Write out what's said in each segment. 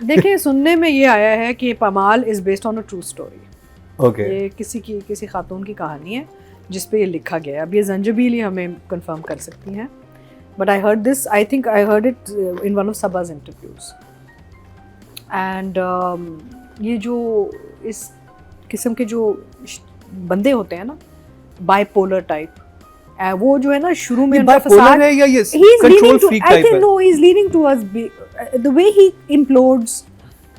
देखिए सुनने में ये आया है कि Pamaal is based on a true story. Okay, ये किसी खातून की कहानी है जिस पे ये लिखा गया है। अब ये जंजबील ही हमें कंफर्म कर सकती हैं, but I heard this, I think I heard it in one of Saba's interviews. And ये जो इस किस्म के जो बंदे होते हैं ना, बाइपोलर टाइप, वो जो है ना शुरू में उनका फसाद है या ये he's control leading to, freak I type think है? no, he's leading towards the way he implodes,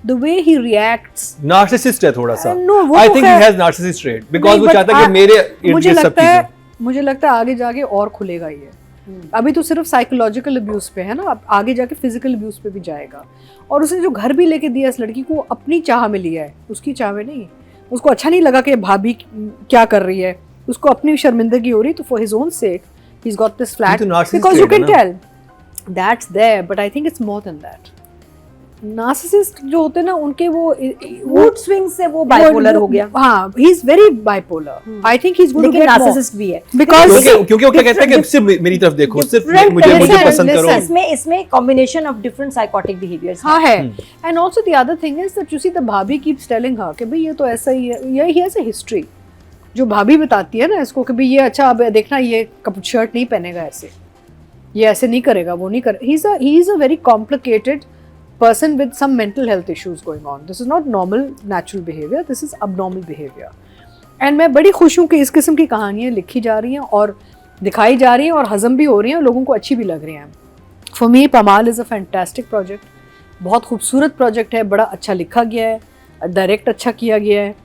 the way he reacts. Narcissist है थोड़ा सा। No, वो आई तो थिंक ही खैर- हैज नार्सिसिस्ट ट्रेट बिकॉज़ नहीं, वो but चाहता है कि मेरे इर्द मुझे गिर्द सब लगता है चीजें। मुझे लगता है आगे जाके और खुलेगा ये। अभी तो सिर्फ साइकोलॉजिकल अब्यूज पे है ना, अब आगे जाके फिजिकल अब्यूज पे भी जाएगा। और उसने जो घर भी लेके दिया इस लड़की को, अपनी चाह में लिया है, उसकी चाह में नहीं। उसको अच्छा नहीं लगा कि भाभी क्या कर रही है, उसको अपनी शर्मिंदगी हो रही, तो for his own sec he's got this flat तो narcissist because you trait can है tell that's there, but I think it's more than that. Narcissist जो होते हैं ना, उनके वो मूड स्विंग से वो बाइपोलर हो गया। हाँ, he is very bipolar. I think he's going to लेकिन get more नार्सिसिस्ट भी है because क्योंकि वो क्या कहता है कि सिर्फ मेरी तरफ देखो, सिर्फ मुझे listen, पसंद करो। listen. इसमें combination of different psychotic behaviours हाँ है। And also the other thing is that you see the भाभी keeps telling her कि भाई ये तो ऐसा ही है, ये he has a history। जो भाभी बताती है ना इसको कि भाई ये अच्छा, अब देखना ये शर्ट नहीं पहनेगा ऐसे, ये ऐसे नहीं करेगा, वो नहीं करे। he is a very complicated person with some mental health issues going on. This is not normal natural behavior, this is abnormal behavior. And मैं बड़ी खुश हूँ कि इस किस्म की कहानियाँ लिखी जा रही हैं और दिखाई जा रही हैं और हजम भी हो रही हैं, लोगों को अच्छी भी लग रही हैं। For me, पमाल is a fantastic project. बहुत खूबसूरत प्रोजेक्ट है, बड़ा अच्छा लिखा गया है, डायरेक्ट अच्छा किया गया है,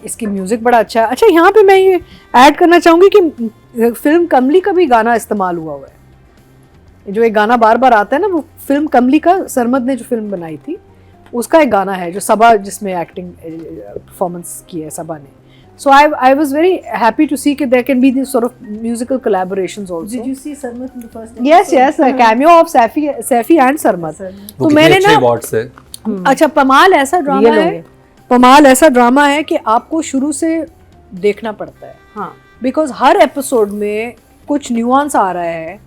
इसकी म्यूज़िक बड़ा अच्छा है। अच्छा, यहाँ पे मैं ये ऐड करना चाहूँगी कि फिल्म कमली का भी गाना इस्तेमाल हुआ है। जो एक गाना बार बार आता है ना, वो फिल्म कमली का, सरमद ने जो फिल्म बनाई थी उसका एक गाना है, जो सबा जिसमें एक्टिंग परफॉर्मेंस की है सबा ने। So I was very happy to see that there can be these sort of musical collaborations also. Did you see Sarmat in the first episode? Yes, a cameo of Saifi and Sarmad. तो मैंने ना, award से अच्छा, पमाल ऐसा drama Real है, होंगे। पमाल ऐसा drama है कि आपको शुरू से देखना पड़ता है। हाँ, बिकॉज हर एपिसोड में कुछ न्यूआंस आ रहा है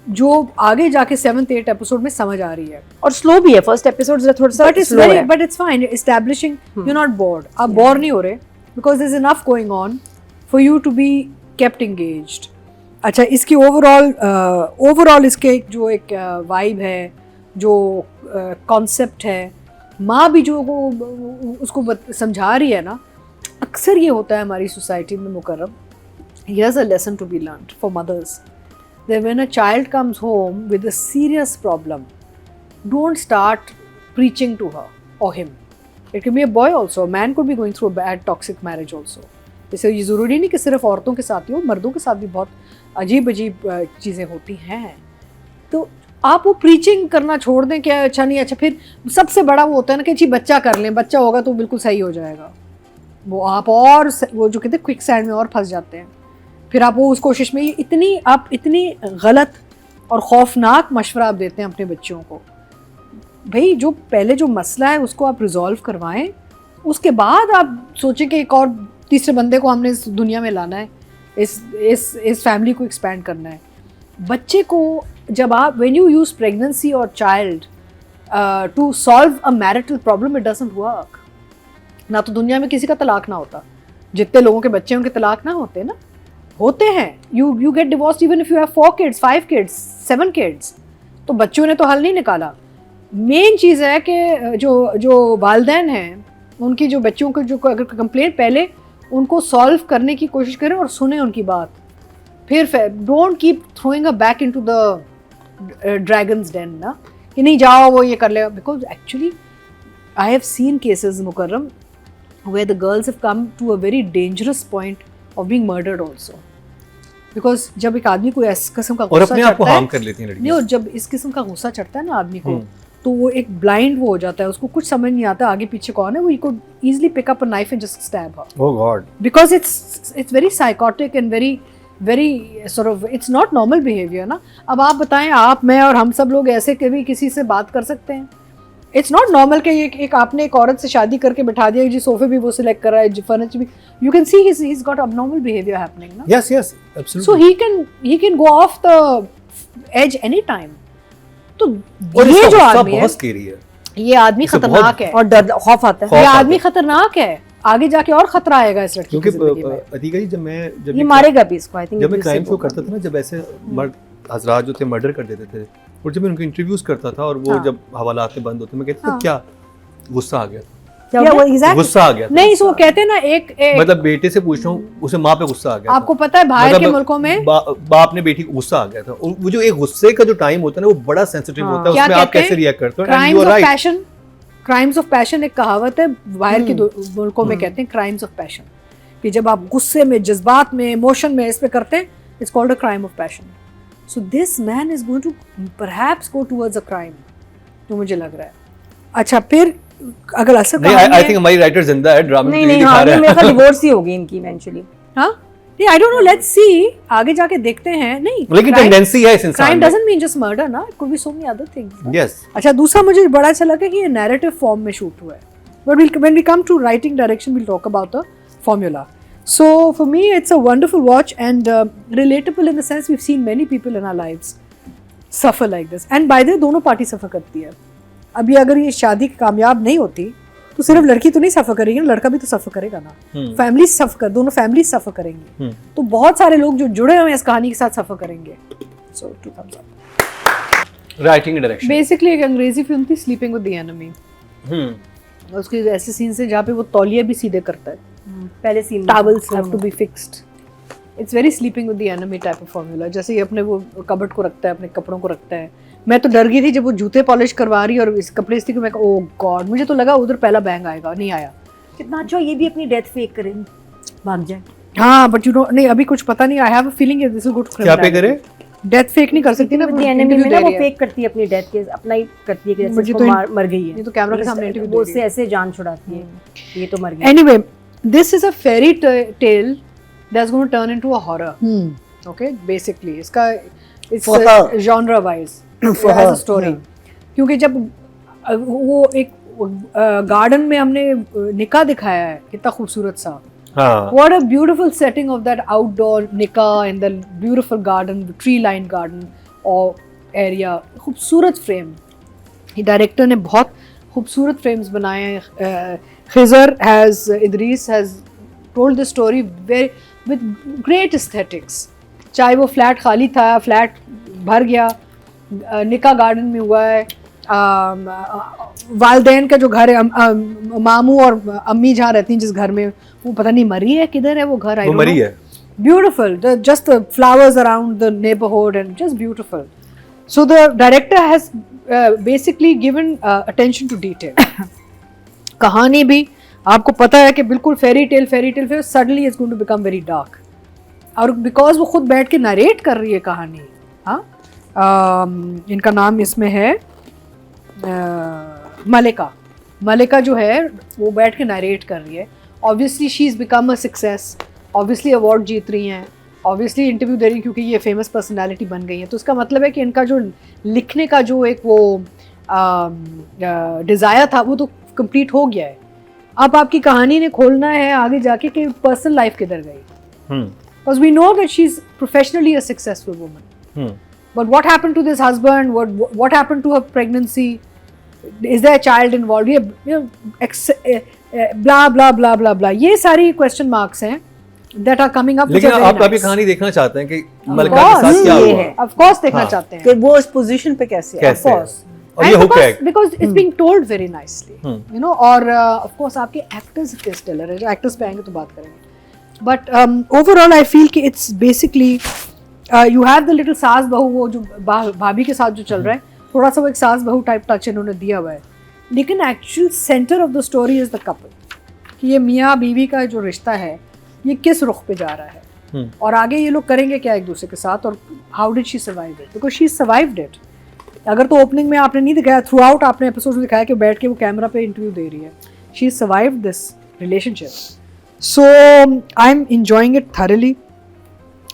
जो आगे जाके 7th 8th एपिसोड में समझ आ रही है। और स्लो भी है, फर्स्ट एपिसोड थोड़ा सा बट इट्स स्लो है। But it's fine establishing, you not bored, आप बोर नहीं हो रहे, because there is enough going on for you to be kept engaged. अच्छा, इसकी ओवरऑल इसके जो एक वाइब है, जो कॉन्सेप्ट है, माँ भी जो उसको समझा रही है ना, अक्सर ये होता है हमारी सोसाइटी में मुकर्रम। Here's a lesson to be learned for mothers. That when a child comes home with a serious problem, don't start preaching to her or him. It can be a boy also. A man could be going through a bad toxic marriage also. जैसे ये ज़रूरी नहीं कि सिर्फ औरतों के साथ ही हो, मर्दों के साथ भी बहुत अजीब चीज़ें होती हैं। तो आप वो प्रीचिंग करना छोड़ दें कि अच्छा नहीं, अच्छा फिर सबसे बड़ा वो होता है ना कि जी बच्चा कर लें, बच्चा होगा तो बिल्कुल सही हो जाएगा। वो आप और वो जो कहते हैं क्विक सैंड में और फंस जाते हैं। फिर आप वो उस कोशिश में आप इतनी गलत और खौफनाक मशवरा आप देते हैं अपने बच्चों को। भाई जो पहले जो मसला है उसको आप रिजॉल्व करवाएं, उसके बाद आप सोचें कि एक और तीसरे बंदे को हमने इस दुनिया में लाना है, इस फैमिली को एक्सपैंड करना है। बच्चे को जब आप व्हेन यू यूज प्रेगनेंसी और child to solve a marital problem, it doesn't work. ना तो दुनिया में किसी का तलाक ना होता, जितने लोगों के बच्चे उनके तलाक ना होते ना, होते हैं। You get divorced even if you have 4 kids, 5 kids, 7 kids। तो बच्चों ने तो हल नहीं निकाला। मेन चीज़ है कि जो वालिदैन हैं, उनकी जो बच्चों को जो अगर कंप्लेंट, पहले उनको सॉल्व करने की कोशिश करें और सुने उनकी बात, फिर don't keep throwing a back into the dragon's den ना, कि नहीं जाओ वो ये कर लेगा। Because actually I have seen cases Mukarram where the girls have come to a very dangerous point of being murdered also. Because जब एक आदमी को इस किस्म का और गुस्सा अपने आप को चढ़ता हार्म है, कर लेती हैं लड़कियां। नहीं, और जब इस किस्म का गुस्सा चढ़ता है ना आदमी को, तो वो एक ब्लाइंड वो हो जाता है, उसको कुछ समझ नहीं आता आगे पीछे कौन है, वो he could easily pick up a knife and just stab her. Oh God. Because it's very psychotic and very sort of, it's not normal behavior ना। अब आप बताएं, आप, मैं और हम सब लोग ऐसे कभी किसी से बात कर सकते हैं? इट्स नॉट नॉर्मल कि एक आपने एक औरत से शादी करके बैठा दिया, जी सोफे भी वो सिलेक्ट कर रहा है, फर्नीचर भी, you can see he's got abnormal behavior happening ना। Yes, absolutely. So he can go off the edge any time. तो और ये इसका जो गुस्सा आदमी है, बहुत स्केरी है। ये आदमी इससे खतरनाक है और डर खौफ आता है। ये खौफ आदमी आता खतरनाक है, आगे जाके और खतरा आएगा इस लड़की क्योंकि की जिंदगी में। अतिका जी जब ये मारेगा भी इसको, आई थिंक। जब मैं क्राइम शो करता था ना, जब ऐसे मर्द हजरात जो थे मर्डर कर देते थे, और जब मैं उनके इंटरव्यूज करता था और वो हाँ। जब हवालात में बंद होते, मैं कहता था क्या गुस्सा आ गया था, क्या हुआ? Exactly. गुस्सा आ गया था। नहीं, सो कहते हैं ना एक मतलब बेटे से पूछ रहा हूँ, उसे माँ पे गुस्सा आ गया आपको था। पता है बाहर के मतलब मुल्कों में बाप ने बेटी को गुस्सा आ गया था, और वो जो एक गुस्से का जो टाइम होता है ना, वो बड़ा सेंसिटिव होता है, क्या उसमें आप कहते हैं? कैसे रिएक्ट करते हो। Crimes of passion, crimes of passion एक कहावत है बाहर के मुल्कों में, कहते हैं क्राइम्स ऑफ पैशन, कि जब आप गुस्से में, जज्बात में, इमोशन में इस पे करते हैं, it's called a crime of passion. So this man is going to perhaps go towards a crime, जो मुझे लग रहा है। अच्छा, फिर अगर असर नहीं, आई थिंक हमारी राइटर जिंदा है, ड्रामा में नहीं, दिखा हाँ, रहा है। मेरे ख्याल डिवोर्स ही होगी इनकी इवेंचुअली। हाँ नहीं, I don't know, let's see, आगे जाके देखते हैं। नहीं, लेकिन टेंडेंसी है इस इंसान क्राइम में। डजंट मीन जस्ट मर्डर ना, it could be so many other things. Yes. अच्छा, दूसरा मुझे बड़ा अच्छा लगा कि ये नैरेटिव फॉर्म में शूट हुआ है, but when we come to writing direction we'll talk about the formula. So for me it's a wonderful watch and relatable in the sense we have seen many people in our lives suffer like this, and by the way दोनों party सफर करती है। अभी अगर ये शादी कामयाब नहीं होती तो सिर्फ लड़की तो नहीं सफर करेगी ना, लड़का भी तो सफर करेगा ना, फैमिली सफर, दोनों फैमिली सफर करेंगी, तो बहुत सारे लोग जो जुड़े हुए हैं इस कहानी के साथ सफर करेंगे। सो 2 thumbs up। Writing direction basically एक अंग्रेजी फिल्म थी स्लीपिंग विद द एनिमी, उसके ऐसे सीन्स है जहाँ पे वो तौलिया भी सीधे करता है, पहले scene towels have to be fixed, it's very sleeping with the enemy type of formula. जैसे ये अपने वो कबर्ड को रखता है, अपने कपड़ों को रखता है। मैं तो डर गई थी जब वो जूते पॉलिश करवा रही और इस कपड़े इस्त्री को, मैं ओह गॉड, मुझे तो लगा उधर पहला बैंग आएगा, नहीं आया। कितना अच्छा ये भी अपनी डेथ फेक करे, भाग जाए। हाँ बट यू नो, नहीं अभी कुछ पता नहीं, I have a feeling this will go to क्या पे करे, डेथ फेक नहीं कर सकती ना, एनिमी में ना वो फेक करती है अपनी डेथ के, अपना ही करती है कि जैसे मुझे उसको तो मर गई है, ये तो कैमरा के सामने इंटरव्यू वो उससे ऐसे जान छुड़ाती है, ये तो मर गई। Anyway, this is a fairy tale that's going to turn into a horror. Okay, basically, इसका it's For her. genre wise For as her, a story. क्योंकि जब वो एक गार्डन में हमने निकाह दिखाया है, कितना खूबसूरत सा, हाँ, what a beautiful setting of that outdoor nikah in the beautiful garden, the tree lined garden or area, खूबसूरत फ्रेम। ये डायरेक्टर ने बहुत खूबसूरत फ्रेम्स बनाए हैं। Khizar has, Idris has told the story with great aesthetics. चाहे वो फ्लैट खाली था, फ्लैट भर गया, निका गार्डन में हुआ है, वालदेन का जो घर है, मामू और अम्मी जहाँ रहती हैं जिस घर में, वो पता नहीं मरी है, किधर है वो घर, वो मरी है। Beautiful, just the flowers around the neighborhood and just beautiful. So the director has basically given attention to detail. कहानी भी आपको पता है कि बिल्कुल फेरी टेल फिर suddenly it's going to become very dark. और because वो खुद बैठ के नरेट कर रही है कहानी, हाँ, इनका नाम इसमें है मलिका जो है वो बैठ के नरेट कर रही है। Obviously she has become a success. Obviously award जीत रही हैं, ऑब्वियसली इंटरव्यू दे रही हैं क्योंकि ये फेमस पर्सनालिटी बन गई है, तो उसका मतलब है कि इनका जो लिखने का जो एक वो डिज़ायर था वो तो कंप्लीट हो गया है। अब आपकी कहानी ने खोलना है आगे जाके कि पर्सनल लाइफ किधर गई, because we know that she is professionally a successful woman, but what happened to this husband, what happened to her pregnancy, is there a child involved, ये blah blah blah blah blah, ये सारी question marks हैं that are coming up. लेकिन आप अभी कहानी देखना चाहते हैं कि मलिका के साथ क्या हुआ, of course देखना चाहते हैं कि वो इस पोजीशन पे कैसे है, of course, और ये हुक है because it's being told very nicely, you know, और of course आपके actors के stellar है, जो actors पे आएंगे तो बात करेंगे, but overall I feel कि it's basically you have the little सास बहू, वो जो भाभी के साथ जो चल रहा है, थोड़ा सा वो एक सास बहू टाइप टच इन्होंने दिया हुआ है, लेकिन actual centre of the story is the couple, कि ये मियाँ बीवी का जो रिश्ता है ये किस रुख पे जा रहा है और आगे ये लोग करेंगे क्या एक दूसरे के साथ, और how did she survive it, because she survived it. अगर तो ओपनिंग में आपने नहीं दिखाया, थ्रू आउट आपने एपिसोड में दिखाया कि बैठ के वो कैमरा पे इंटरव्यू दे रही है, she survived this relationship, so I am enjoying it thoroughly.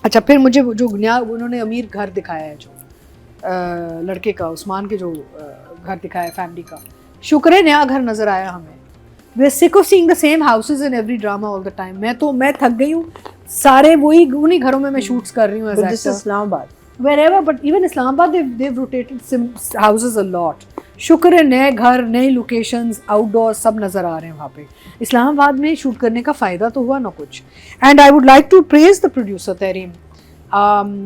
अच्छा, फिर मुझे जो उन्होंने अमीर घर दिखाया है, जो लड़के का, उस्मान के जो घर दिखाया है फैमिली का, शुक्र है नया घर नजर आया हमें। We're sick of seeing the same houses in every drama all the time. मैं थक गई हूँ, सारे वही उन्हीं घरों में मैं शूट्स कर रही हूँ as actor. Islamabad, Wherever, but even Islamabad they've rotated houses a lot. शुक्र है नए घर, नई लोकेशंस, आउटडोर सब नज़र आ रहे हैं वहाँ पे। इस्लामाबाद में शूट करने का फ़ायदा तो हुआ ना कुछ। And I would like to praise the producer Tehreem,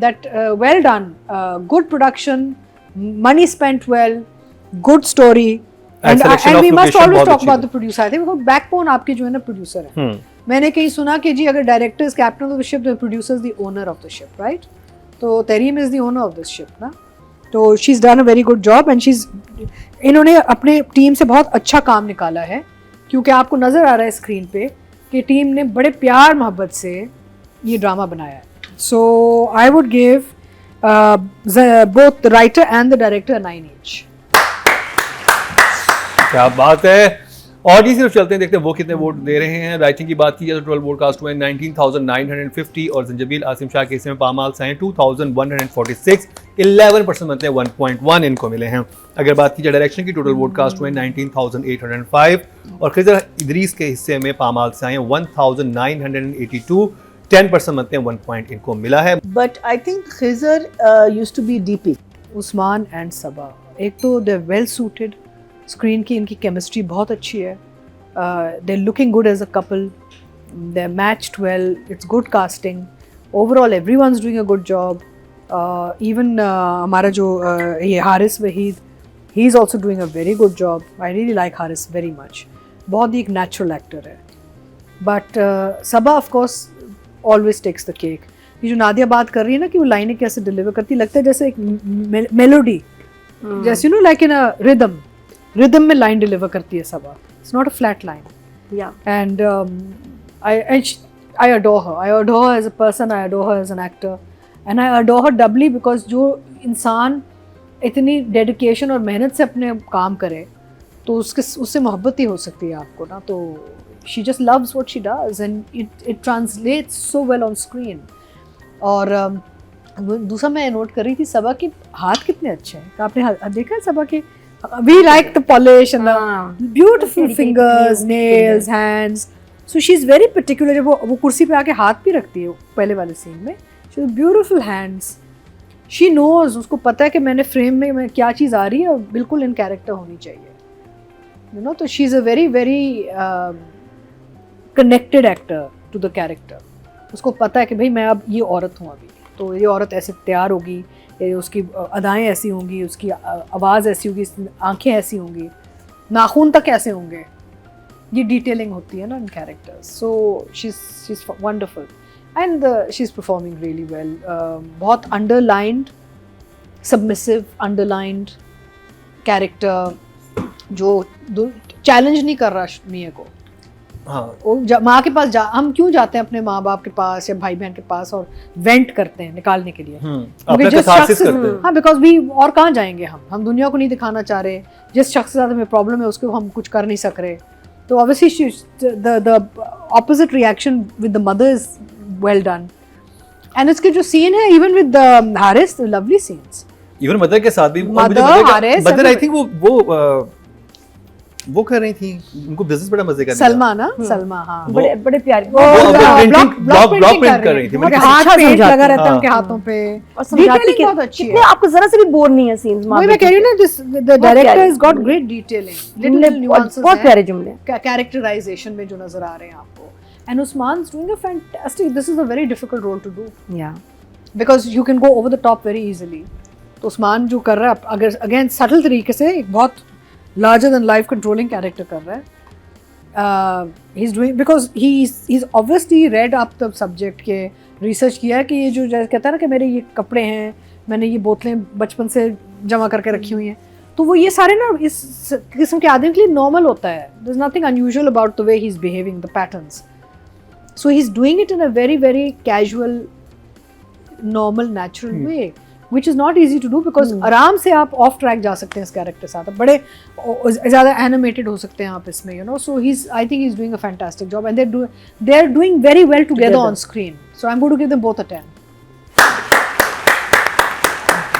that well done, good production, money spent well, good story, and we must always talk about the producer. I think because backbone आपके जो है ना producer है। मैंने कहीं सुना कि जी अगर director is captain of the ship, the producer is the owner of the ship, right? तो Tahreem is the owner of this ship ना। तो she's done a very good job and इन्होंने अपने टीम से बहुत अच्छा काम निकाला है, क्योंकि आपको नज़र आ रहा है स्क्रीन पे कि टीम ने बड़े प्यार मोहब्बत से ये ड्रामा बनाया है। So I would give both the writer and the director 9 each. क्या बात है। और जी सिर्फ चलते हैं, देखते हैं वो कितने वोट दे रहे हैं। राइटिंग की बात की जाए तो टोटल वोट कास्ट हुए 19,950 और जंजबील आसिम शाह के हिस्से में पामाल से हैं 2,146, 11% बनते हैं 1.1 इनको मिले हैं। अगर बात की जाए डायरेक्शन की, टोटल वोट कास्ट हुए 19,805 और खिजर इदरीस के हिस्से में पामाल से आए 1,982, 10% बनते हैं 1 पॉइंट इनको मिला है। But I think Khizr used to be DP. Usman and Saba, एक तो दे वेल सूटेड, स्क्रीन की इनकी केमिस्ट्री बहुत अच्छी है, they looking good as a couple, they matched well, it's good casting, overall everyone is doing a good job. Even हमारा जो ये Haris Waheed, he is also doing a very good job. I really like Haris very much, बहुत ही एक natural actor है। But Saba of course always takes the cake. ये जो नादिया बात कर रही है ना कि वो लाइनें कैसे डिलीवर करती, लगता है जैसे एक मेलोडी, जैसे लाइक इन अ रिदम में लाइन डिलीवर करती है Saba. It's not a flat line. And I adore her as a person, I adore her as an actor, and I adore her doubly because जो इंसान इतनी dedication और मेहनत से अपने काम करे तो उससे मोहब्बत ही हो सकती है आपको ना। तो she just loves what she does and it translates so well on screen. और दूसरा मैं नोट कर रही थी सबा के हाथ कितने अच्छे हैं। आपने देखा है सबा के, we like the polish and the beautiful fingers, nails, hands. So she's very particular. जब वो कुर्सी पे आके हाथ भी रखती है पहले वाले सीन में, she has beautiful hands. She knows, उसको पता है कि मैंने फ्रेम में क्या चीज़ आ रही है और बिल्कुल इन कैरेक्टर होनी चाहिए, you know. तो she is a very very connected actor to the character. उसको पता है कि भाई मैं अब ये औरत हूँ, अभी तो ये औरत ऐसे तैयार होगी, उसकी अदाएं ऐसी होंगी, उसकी आवाज़ ऐसी होगी, आंखें ऐसी होंगी, नाखून तक ऐसे होंगे। ये डिटेलिंग होती है ना in characters. So she is wonderful and she is performing really well. बहुत अंडरलाइंड, सबमिसिव अंडरलाइंड कैरेक्टर जो चैलेंज नहीं कर रहा मियाँ को। हाँ, माँ के पास हम क्यों जाते हैं अपने माँ बाप के पास या भाई बहन के पास और वेंट करते हैं निकालने के लिए, हाँ, बिकॉज भी और कहाँ जाएंगे हम दुनिया को नहीं दिखाना चाह रहे। जिस शख्स के साथ हमें प्रॉब्लम है उसको हम कुछ कर नहीं सक रहे। तो obviously the opposite reaction with the mother is well done. And इसके जो सीन है even with Haris, lovely scenes, even mother के साथ भी। मदर आई थिंक वो कर रही थी, उनको बिजनेस बड़ा मजे का सलमा ना, सलमा, हाँ, बड़े प्यारे ब्लॉक प्रिंटिंग कर रही थी। उनके हाथ पेंट लगा रहता है उनके हाथों पे, और समझाती बहुत अच्छी है। कितने आपको जरा से भी बोर नहीं है सीन्स। मैं कह रही हूँ ना, this the director has got great detailing, little nuances, बहुत प्यारे जुमले, कैरेक्टराइजेशन में जो नजर आ रहे हैं आपको। And Usman's doing a fantastic, this is a very difficult role to do, because you can go over the top very easily. तो उस्मान जो कर रहा है, अगर अगेन सटल तरीके से एक बहुत larger than life controlling character कर रहा है। he's doing, because he's obviously read up the subject के research किया है कि ये जो जैसे कहता है ना कि मेरे ये कपड़े हैं, मैंने ये बोतलें बचपन से जमा करके रखी हुई हैं, तो वो ये सारे ना इस किस्म के आदमी के लिए नॉर्मल होता है। there's nothing unusual about the way he's behaving, the patterns. So he's doing it in a very very casual, normal, natural way, which is not easy to do, because आराम से आप ऑफ ट्रैक जा सकते हैं इस character साथ, बड़े ज़्यादा एनिमेटेड हो सकते हैं आप इसमें, you know. So I think he's doing a fantastic job and they're doing very well together on screen. So I'm going to give them both a 10.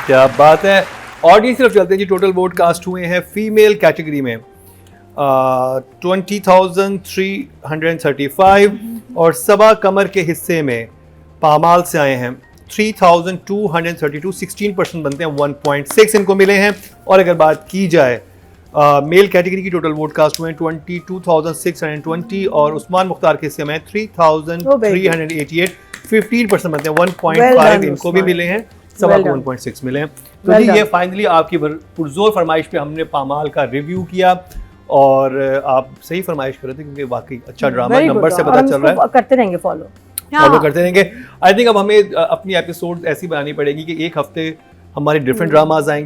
क्या बात है। ऑडियंस तरफ चलते हैं जी। टोटल वोट कास्ट हुए हैं फीमेल कैटेगरी में 20,335 और सबा कमर के हिस्से में पामाल से आए हैं 3,232, 16% बनते हैं 1.6 इनको मिले हैं। और अगर बात की जाए मेल कैटेगरी की टोटल वोट कास्ट हुए हैं 22,620 और उस्मान मुख्तार के हिस्से में 3,388, 15% बनते हैं, 1.5 Well done, इनको भी उस्मान। मिले हैं, सवा Well को done. 1.6 मिले हैं। तो Well जी ये done. फाइनली आपकी पुरजोर फरमाइश पे हमने पामाल का रिव्यू किया और आप सही फरमाइश कर रहे थे क्योंकि वाकई अच्छा ड्रामा Very good नंबर से drama. पता हम चल रहा है, इसको करते रहेंगे फॉलो। फॉलो करते रहेंगे। आई थिंक अब हमें अपनी एपिसोड ऐसी बनानी पड़ेगी कि एक हफ्ते हमारे डिफरेंट ड्रामाज आएंगे,